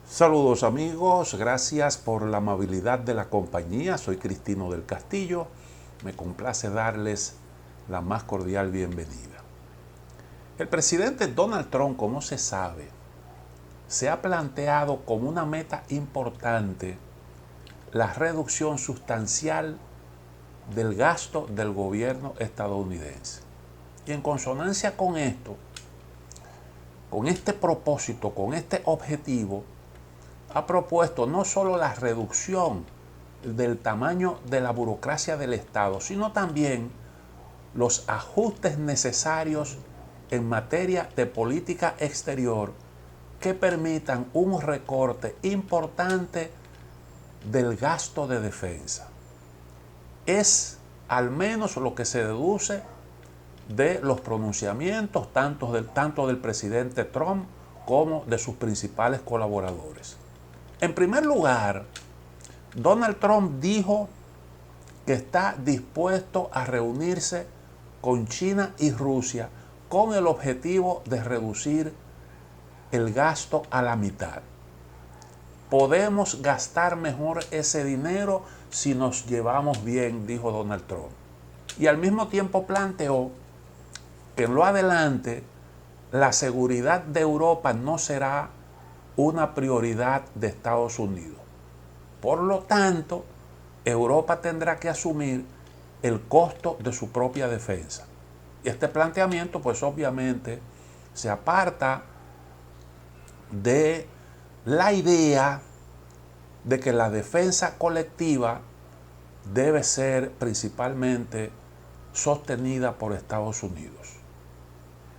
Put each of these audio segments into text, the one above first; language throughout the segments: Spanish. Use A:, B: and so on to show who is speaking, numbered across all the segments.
A: Saludos amigos, gracias por la amabilidad de la compañía. Soy Cristino del Castillo. Me complace darles la más cordial bienvenida. El presidente Donald Trump, como se sabe, se ha planteado como una meta importante la reducción sustancial del gasto del gobierno estadounidense. Y en consonancia con esto, con este propósito, con este objetivo, ha propuesto no solo la reducción del tamaño de la burocracia del Estado, sino también los ajustes necesarios en materia de política exterior que permitan un recorte importante del gasto de defensa. Es al menos lo que se deduce de los pronunciamientos tanto del presidente Trump como de sus principales colaboradores. En primer lugar, Donald Trump dijo que está dispuesto a reunirse con China y Rusia con el objetivo de reducir el gasto a la mitad. Podemos gastar mejor ese dinero si nos llevamos bien, dijo Donald Trump. Y al mismo tiempo planteó que en lo adelante la seguridad de Europa no será una prioridad de Estados Unidos. Por lo tanto, Europa tendrá que asumir el costo de su propia defensa. Y este planteamiento, pues obviamente, se aparta de la idea de que la defensa colectiva debe ser principalmente sostenida por Estados Unidos.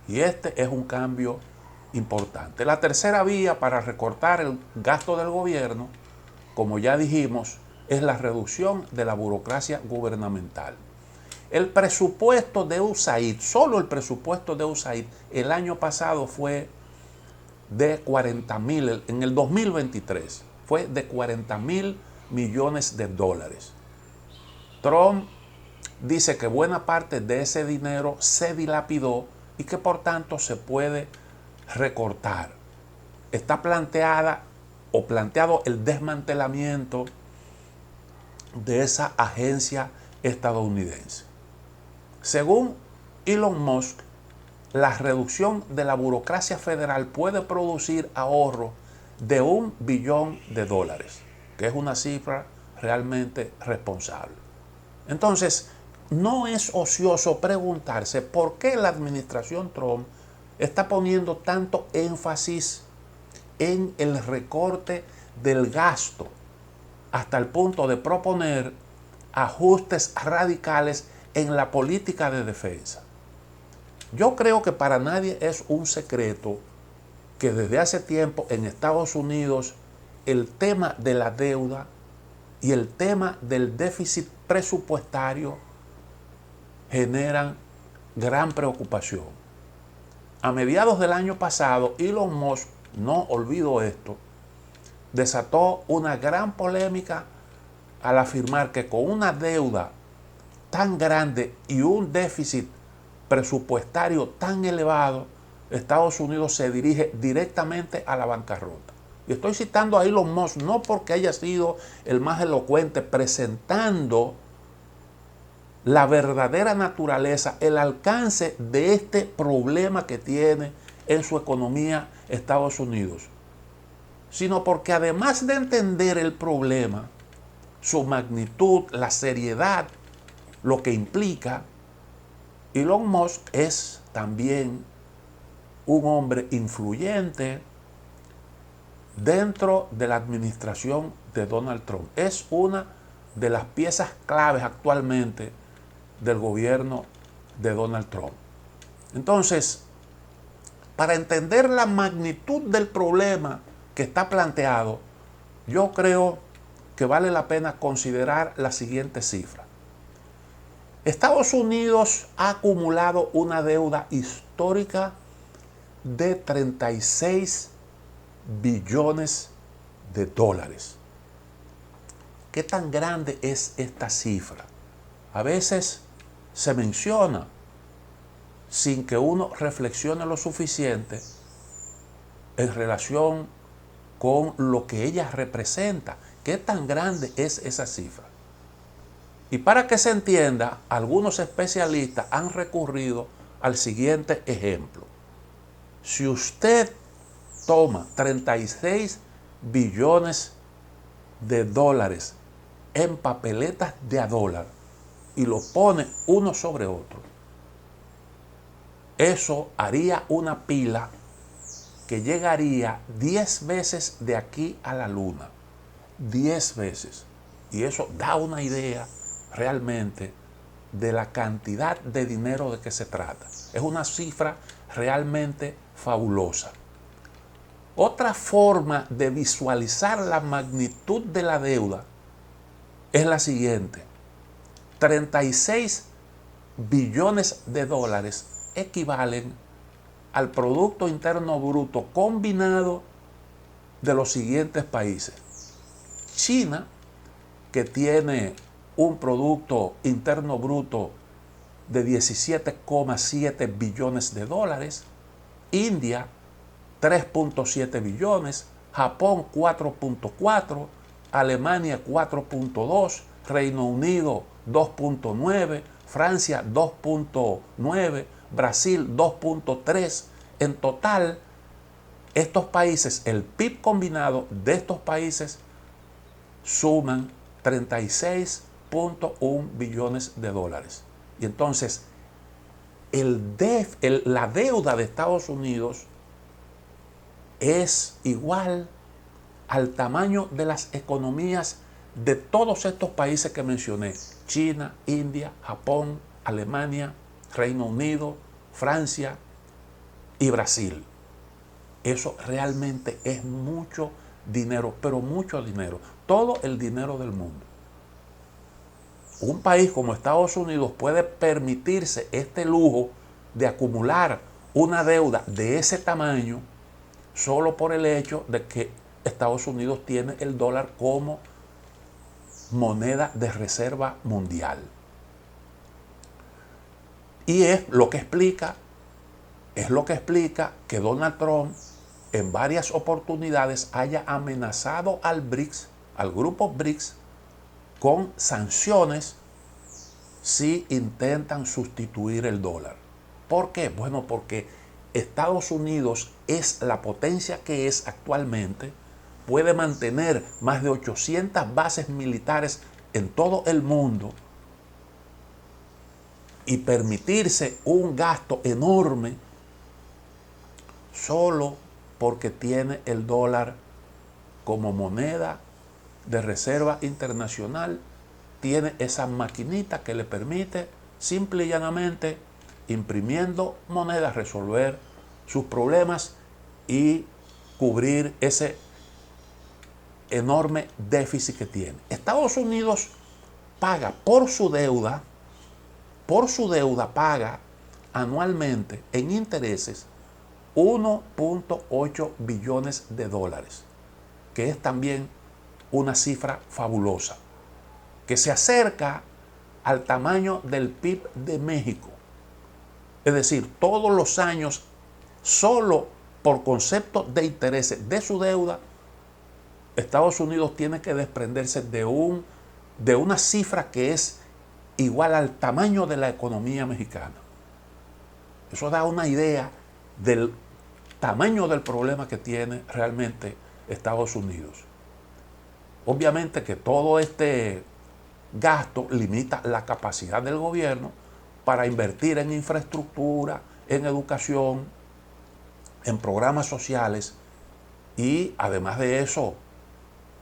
A: Y este es un cambio importante. La tercera vía para recortar el gasto del gobierno, como ya dijimos, es la reducción de la burocracia gubernamental. El presupuesto de USAID, solo el presupuesto de USAID, el año pasado fue de 40.000, en el 2023 fue de 40.000 millones de dólares. Trump dice que buena parte de ese dinero se dilapidó y que por tanto se puede recortar. Está planteado el desmantelamiento de esa agencia estadounidense. Según Elon Musk, la reducción de la burocracia federal puede producir ahorro de $1 billón, que es una cifra realmente responsable. Entonces, no es ocioso preguntarse por qué la administración Trump está poniendo tanto énfasis en el recorte del gasto hasta el punto de proponer ajustes radicales en la política de defensa. Yo creo que para nadie es un secreto que desde hace tiempo en Estados Unidos el tema de la deuda y el tema del déficit presupuestario generan gran preocupación. A mediados del año pasado, Elon Musk, no olvido esto, desató una gran polémica al afirmar que con una deuda tan grande y un déficit presupuestario tan elevado, Estados Unidos se dirige directamente a la bancarrota. Y estoy citando a Elon Musk no porque haya sido el más elocuente presentando la verdadera naturaleza, el alcance de este problema que tiene en su economía Estados Unidos, sino porque además de entender el problema, su magnitud, la seriedad, lo que implica, Elon Musk es también un hombre influyente dentro de la administración de Donald Trump. Es una de las piezas claves actualmente del gobierno de Donald Trump. Entonces, para entender la magnitud del problema que está planteado, yo creo que vale la pena considerar la siguiente cifra. Estados Unidos ha acumulado una deuda histórica de 36 billones de dólares. ¿Qué tan grande es esta cifra? A veces se menciona sin que uno reflexione lo suficiente en relación con lo que ella representa. ¿Qué tan grande es esa cifra? Y para que se entienda, algunos especialistas han recurrido al siguiente ejemplo. Si usted toma 36 billones de dólares en papeletas de a dólar y lo pone uno sobre otro, eso haría una pila que llegaría 10 veces de aquí a la luna. 10 veces. Y eso da una idea realmente de la cantidad de dinero de que se trata. Es una cifra realmente fabulosa. Otra forma de visualizar la magnitud de la deuda es la siguiente. 36 billones de dólares equivalen al Producto Interno Bruto combinado de los siguientes países. China, que tiene un Producto Interno Bruto de 17,7 billones de dólares, India 3,7 billones, Japón 4,4, Alemania 4,2, Reino Unido 2,9, Francia 2,9, Brasil 2,3. En total, estos países, el PIB combinado de estos países suman 36,1 billones de dólares. Y entonces, la deuda de Estados Unidos es igual al tamaño de las economías de todos estos países que mencioné: China, India, Japón, Alemania, Reino Unido, Francia y Brasil. Eso realmente es mucho dinero, pero mucho dinero. Todo el dinero del mundo. Un país como Estados Unidos puede permitirse este lujo de acumular una deuda de ese tamaño solo por el hecho de que Estados Unidos tiene el dólar como moneda de reserva mundial. Y es lo que explica que Donald Trump en varias oportunidades haya amenazado al BRICS, al grupo BRICS, con sanciones si intentan sustituir el dólar. ¿Por qué? Bueno, porque Estados Unidos es la potencia que es actualmente, puede mantener más de 800 bases militares en todo el mundo y permitirse un gasto enorme solo porque tiene el dólar como moneda de reserva internacional, tiene esa maquinita que le permite simple y llanamente, imprimiendo monedas, resolver sus problemas y cubrir ese enorme déficit que tiene. Estados Unidos paga por su deuda paga anualmente en intereses 1,8 billones de dólares, que es también una cifra fabulosa, que se acerca al tamaño del PIB de México. Es decir, todos los años, solo por concepto de intereses de su deuda, Estados Unidos tiene que desprenderse de una cifra que es igual al tamaño de la economía mexicana. Eso da una idea del tamaño del problema que tiene realmente Estados Unidos. Obviamente que todo este gasto limita la capacidad del gobierno para invertir en infraestructura, en educación, en programas sociales, y además de eso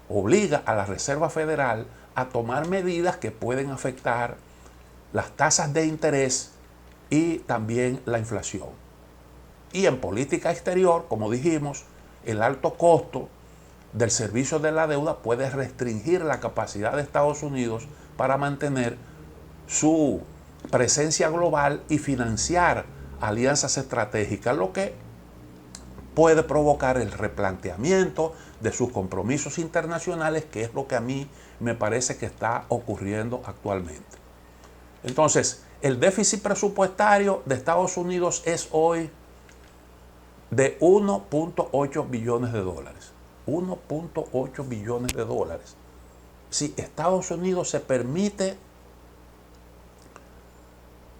A: obliga a la Reserva Federal a tomar medidas que pueden afectar las tasas de interés y también la inflación. Y en política exterior, como dijimos, el alto costo del servicio de la deuda puede restringir la capacidad de Estados Unidos para mantener su presencia global y financiar alianzas estratégicas, lo que puede provocar el replanteamiento de sus compromisos internacionales, que es lo que a mí me parece que está ocurriendo actualmente. Entonces, el déficit presupuestario de Estados Unidos es hoy de 1,8 billones de dólares. 1.8 billones de dólares. Si Estados Unidos se permite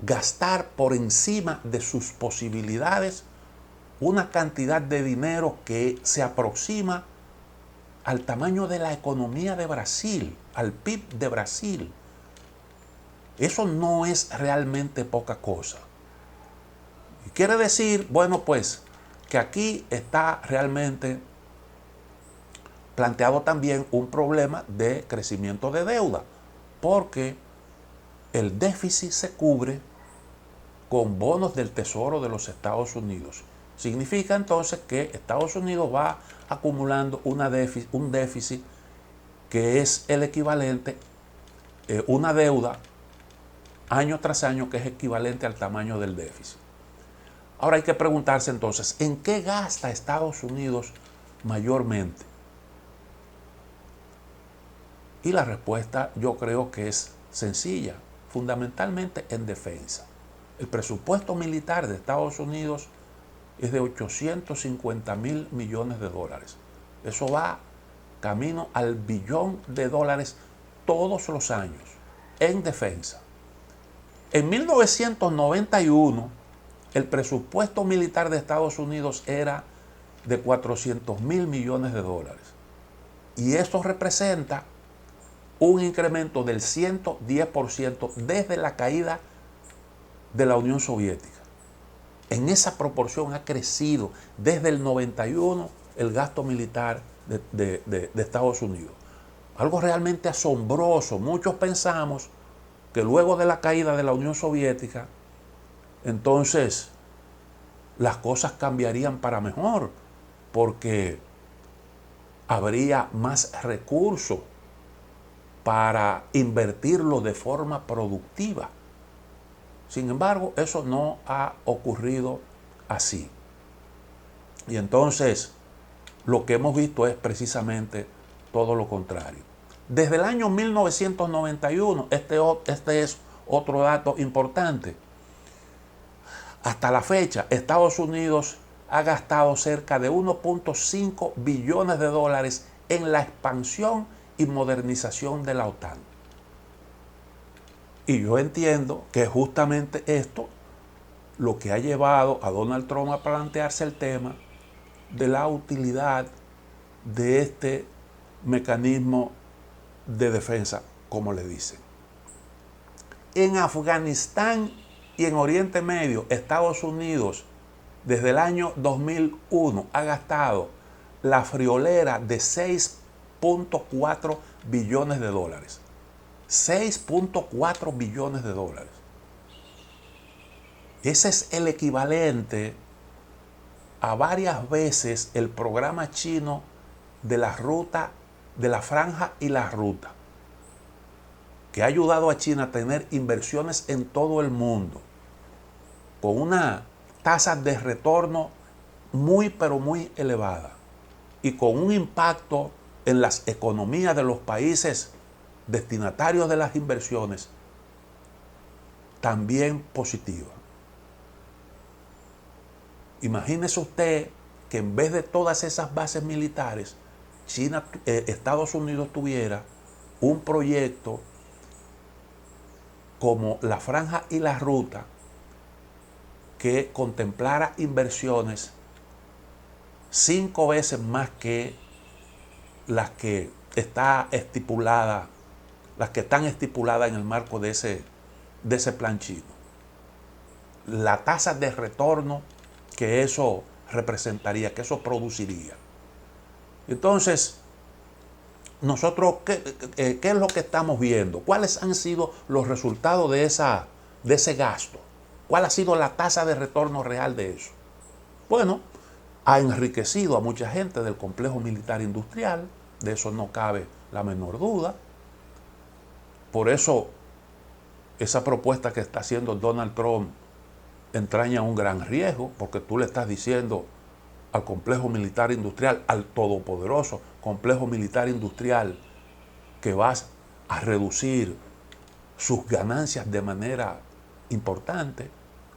A: gastar por encima de sus posibilidades una cantidad de dinero que se aproxima al tamaño de la economía de Brasil, al PIB de Brasil. Eso no es realmente poca cosa. Y quiere decir, bueno, pues, que aquí está realmente planteado también un problema de crecimiento de deuda, porque el déficit se cubre con bonos del Tesoro de los Estados Unidos. Significa entonces que Estados Unidos va acumulando un déficit que es el equivalente, una deuda año tras año que es equivalente al tamaño del déficit. Ahora hay que preguntarse entonces, ¿en qué gasta Estados Unidos mayormente? Y la respuesta yo creo que es sencilla, fundamentalmente en defensa. El presupuesto militar de Estados Unidos es de 850.000 millones de dólares. Eso va camino al billón de dólares todos los años en defensa. En 1991, el presupuesto militar de Estados Unidos era de 400.000 millones de dólares. Y esto representa un incremento del 110% desde la caída de la Unión Soviética. En esa proporción ha crecido desde el 91 el gasto militar de Estados Unidos. Algo realmente asombroso. Muchos pensamos que luego de la caída de la Unión Soviética, entonces las cosas cambiarían para mejor, porque habría más recursos para invertirlo de forma productiva. Sin embargo, eso no ha ocurrido así. Y entonces, lo que hemos visto es precisamente todo lo contrario. Desde el año 1991, este es otro dato importante. Hasta la fecha, Estados Unidos ha gastado cerca de 1.5 billones de dólares en la expansión y modernización de la OTAN. Y yo entiendo que justamente esto lo que ha llevado a Donald Trump a plantearse el tema de la utilidad de este mecanismo de defensa, como le dicen. En Afganistán y en Oriente Medio, Estados Unidos desde el año 2001 ha gastado la friolera de 6.4 billones de dólares. 6.4 billones de dólares. Ese es el equivalente a varias veces el programa chino de la ruta, de la franja y la ruta, que ha ayudado a China a tener inversiones en todo el mundo, con una tasa de retorno muy pero muy elevada y con un impacto en las economías de los países destinatarios de las inversiones también positiva. Imagínese usted que en vez de todas esas bases militares, Estados Unidos tuviera un proyecto como la franja y la ruta que contemplara inversiones 5 veces más que las que están estipuladas en el marco de ese plan chino. La tasa de retorno que eso representaría, que eso produciría. Entonces, nosotros, ¿qué es lo que estamos viendo? ¿Cuáles han sido los resultados de ese gasto? ¿Cuál ha sido la tasa de retorno real de eso? Bueno, ha enriquecido a mucha gente del complejo militar industrial, de eso no cabe la menor duda. Por eso, esa propuesta que está haciendo Donald Trump entraña un gran riesgo, porque tú le estás diciendo al complejo militar industrial, al todopoderoso complejo militar industrial, que vas a reducir sus ganancias de manera importante.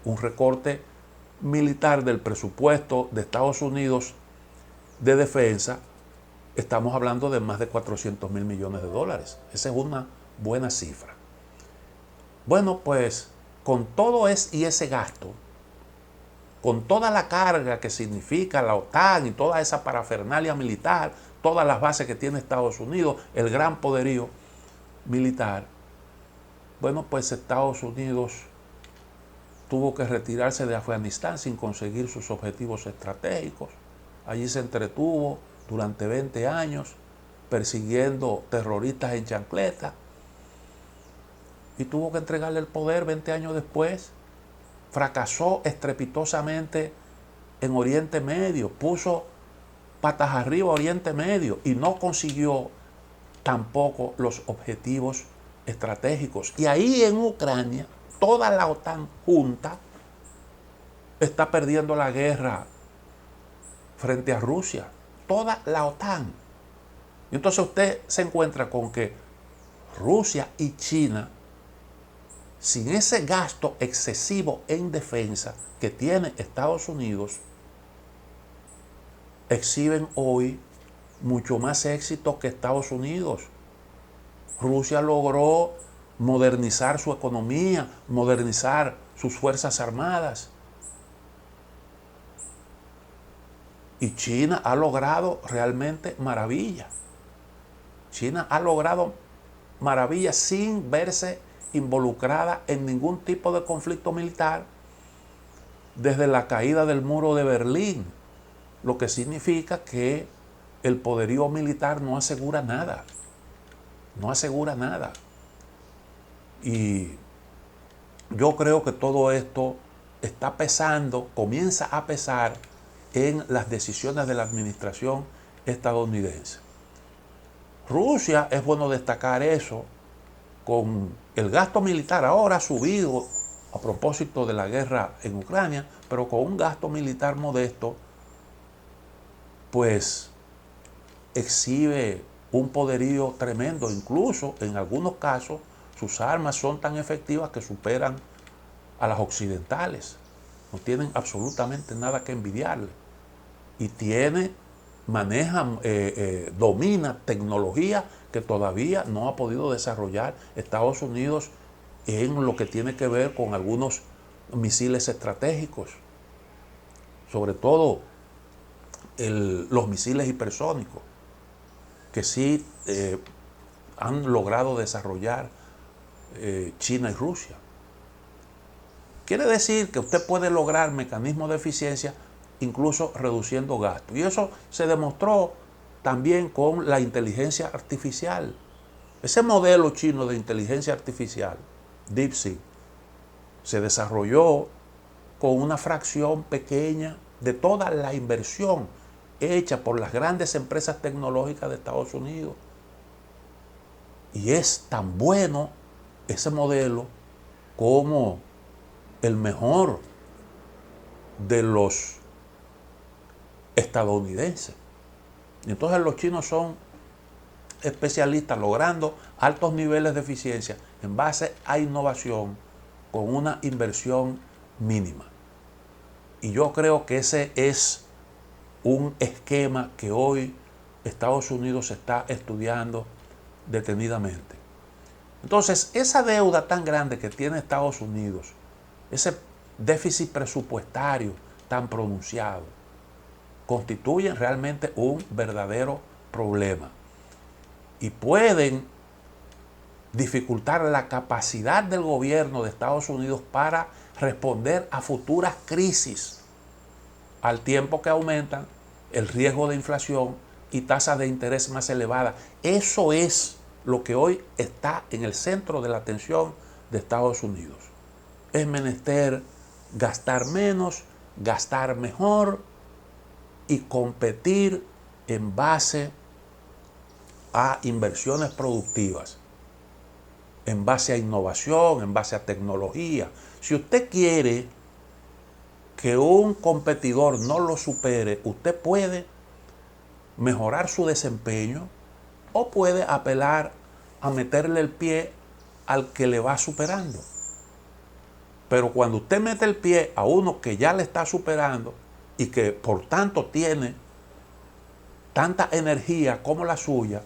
A: Un recorte militar del presupuesto de Estados Unidos de defensa estamos hablando de más de 400.000 millones de dólares. Esa es una buena cifra. Bueno, pues con todo ese gasto, con toda la carga que significa la OTAN y toda esa parafernalia militar, todas las bases que tiene Estados Unidos, el gran poderío militar, bueno, pues Estados Unidos tuvo que retirarse de Afganistán sin conseguir sus objetivos estratégicos. Allí se entretuvo durante 20 años persiguiendo terroristas en chancleta y tuvo que entregarle el poder 20 años después. Fracasó estrepitosamente en Oriente Medio, puso patas arriba a Oriente Medio y no consiguió tampoco los objetivos estratégicos. Y ahí en Ucrania, toda la OTAN junta está perdiendo la guerra frente a Rusia. Toda la OTAN. Y entonces usted se encuentra con que Rusia y China, sin ese gasto excesivo en defensa que tiene Estados Unidos, exhiben hoy mucho más éxito que Estados Unidos. Rusia logró modernizar su economía, modernizar sus fuerzas armadas. Y China ha logrado realmente maravillas. China ha logrado maravillas sin verse involucrada en ningún tipo de conflicto militar desde la caída del muro de Berlín, lo que significa que el poderío militar no asegura nada, no asegura nada. Y yo creo que todo esto está pesando, comienza a pesar en las decisiones de la administración estadounidense. Rusia, es bueno destacar eso, con el gasto militar ahora ha subido a propósito de la guerra en Ucrania, pero con un gasto militar modesto, pues exhibe un poderío tremendo. Incluso en algunos casos sus armas son tan efectivas que superan a las occidentales. No tienen absolutamente nada que envidiarle. Y domina tecnología que todavía no ha podido desarrollar Estados Unidos en lo que tiene que ver con algunos misiles estratégicos, sobre todo los misiles hipersónicos, que sí han logrado desarrollar China y Rusia. Quiere decir que usted puede lograr mecanismos de eficiencia incluso reduciendo gastos. Y eso se demostró también con la inteligencia artificial. Ese modelo chino de inteligencia artificial, DeepSeek, se desarrolló con una fracción pequeña de toda la inversión hecha por las grandes empresas tecnológicas de Estados Unidos. Y es tan bueno ese modelo como el mejor de los estadounidenses. Y entonces los chinos son especialistas logrando altos niveles de eficiencia en base a innovación con una inversión mínima. Y yo creo que ese es un esquema que hoy Estados Unidos está estudiando detenidamente. Entonces, esa deuda tan grande que tiene Estados Unidos, ese déficit presupuestario tan pronunciado, constituyen realmente un verdadero problema y pueden dificultar la capacidad del gobierno de Estados Unidos para responder a futuras crisis, al tiempo que aumentan el riesgo de inflación y tasas de interés más elevadas. Eso es lo que hoy está en el centro de la atención de Estados Unidos. Es menester gastar menos, gastar mejor y competir en base a inversiones productivas, en base a innovación, en base a tecnología. Si usted quiere que un competidor no lo supere, usted puede mejorar su desempeño o puede apelar a meterle el pie al que le va superando. Pero cuando usted mete el pie a uno que ya le está superando y que por tanto tiene tanta energía como la suya,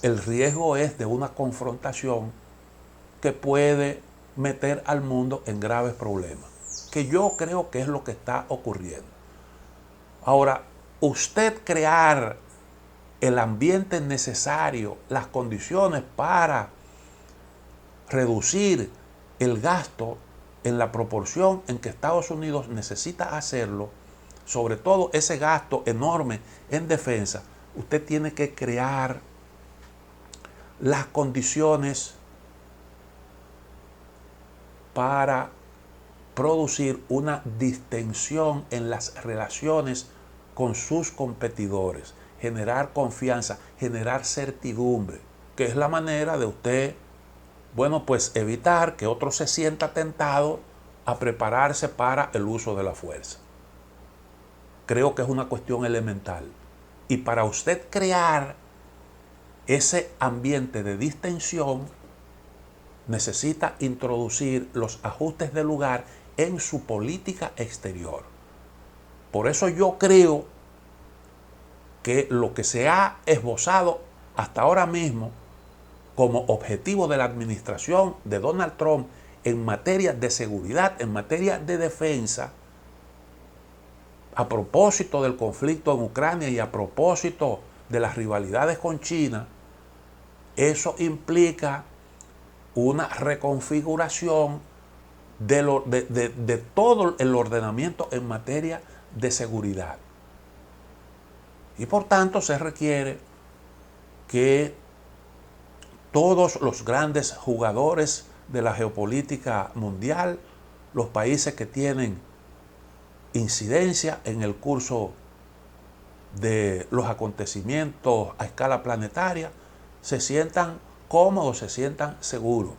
A: el riesgo es de una confrontación que puede meter al mundo en graves problemas, que yo creo que es lo que está ocurriendo. Ahora, usted crear el ambiente necesario, las condiciones para reducir el gasto en la proporción en que Estados Unidos necesita hacerlo, sobre todo ese gasto enorme en defensa, usted tiene que crear las condiciones para producir una distensión en las relaciones con sus competidores, generar confianza, generar certidumbre, que es la manera de usted, bueno, pues evitar que otro se sienta tentado a prepararse para el uso de la fuerza. Creo que es una cuestión elemental. Y para usted crear ese ambiente de distensión, necesita introducir los ajustes de lugar en su política exterior. Por eso yo creo que lo que se ha esbozado hasta ahora mismo como objetivo de la administración de Donald Trump en materia de seguridad, en materia de defensa, a propósito del conflicto en Ucrania y a propósito de las rivalidades con China, eso implica una reconfiguración de todo el ordenamiento en materia de seguridad. Y por tanto se requiere que todos los grandes jugadores de la geopolítica mundial, los países que tienen incidencia en el curso de los acontecimientos a escala planetaria, se sientan cómodos, se sientan seguros.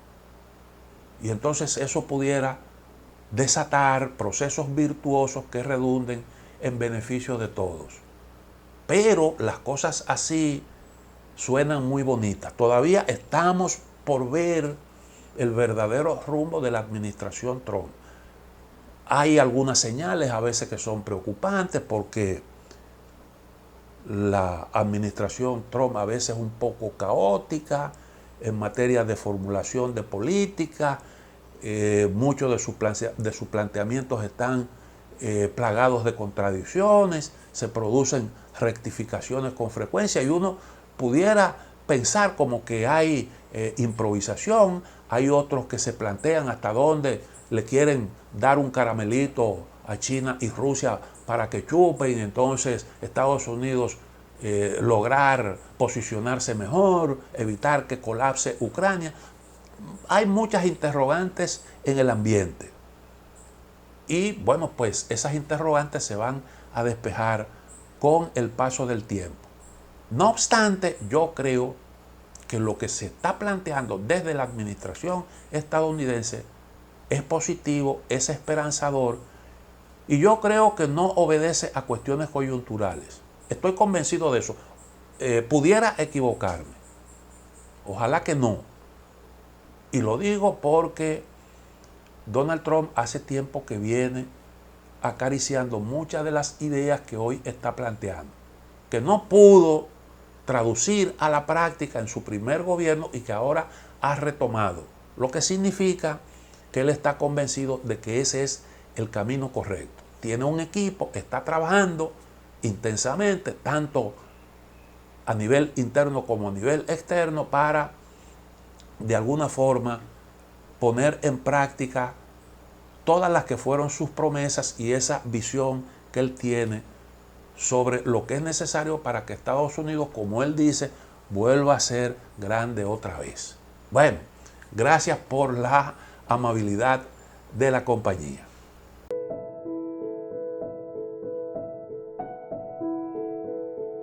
A: Y entonces eso pudiera desatar procesos virtuosos que redunden en beneficio de todos. Pero las cosas así suenan muy bonitas. Todavía estamos por ver el verdadero rumbo de la administración Trump. Hay algunas señales a veces que son preocupantes porque la administración Trump a veces es un poco caótica en materia de formulación de política. Muchos de sus planteamientos están plagados de contradicciones, se producen rectificaciones con frecuencia y uno pudiera pensar como que hay improvisación, hay otros que se plantean hasta dónde le quieren dar un caramelito a China y Rusia para que chupen y entonces Estados Unidos lograr posicionarse mejor, evitar que colapse Ucrania. Hay muchas interrogantes en el ambiente. Y bueno, pues esas interrogantes se van a despejar con el paso del tiempo. No obstante, yo creo que lo que se está planteando desde la administración estadounidense es positivo, es esperanzador y yo creo que no obedece a cuestiones coyunturales. Estoy convencido de eso. Pudiera equivocarme. Ojalá que no. Y lo digo porque Donald Trump hace tiempo que viene acariciando muchas de las ideas que hoy está planteando, que no pudo traducir a la práctica en su primer gobierno y que ahora ha retomado, lo que significa que él está convencido de que ese es el camino correcto. Tiene un equipo, está trabajando intensamente, tanto a nivel interno como a nivel externo, para de alguna forma poner en práctica todas las que fueron sus promesas y esa visión que él tiene sobre lo que es necesario para que Estados Unidos, como él dice, vuelva a ser grande otra vez. Bueno, gracias por la amabilidad de la compañía.